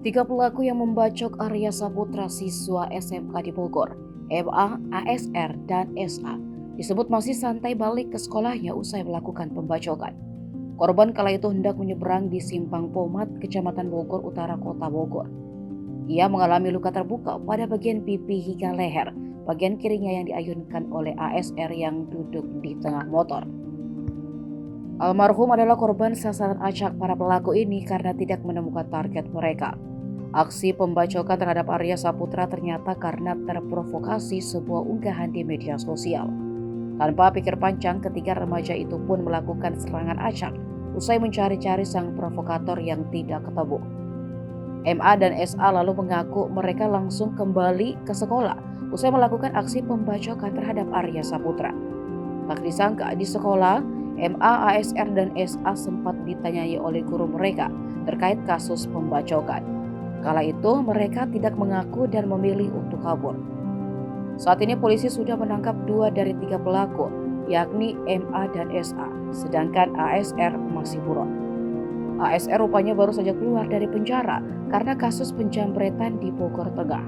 Tiga pelaku yang membacok Arya Saputra siswa SMK di Bogor, MA, ASR, dan SA, disebut masih santai balik ke sekolahnya usai melakukan pembacokan. Korban kala itu hendak menyeberang di Simpang Pomat, Kecamatan Bogor Utara, Kota Bogor. Ia mengalami luka terbuka pada bagian pipi hingga leher, bagian kirinya yang diayunkan oleh ASR yang duduk di tengah motor. Almarhum adalah korban sasaran acak para pelaku ini karena tidak menemukan target mereka. Aksi pembacokan terhadap Arya Saputra ternyata karena terprovokasi sebuah unggahan di media sosial. Tanpa pikir panjang, ketiga remaja itu pun melakukan serangan acak usai mencari-cari sang provokator yang tidak ketemu. MA dan SA lalu mengaku mereka langsung kembali ke sekolah usai melakukan aksi pembacokan terhadap Arya Saputra. Tak disangka di sekolah, MA, ASR, dan SA sempat ditanyai oleh guru mereka terkait kasus pembacokan. Kala itu mereka tidak mengaku dan memilih untuk kabur. Saat ini polisi sudah menangkap 2 dari 3 pelaku, yakni MA dan SA, sedangkan ASR masih buron. ASR rupanya baru saja keluar dari penjara karena kasus penjamretan di Bogor Tengah.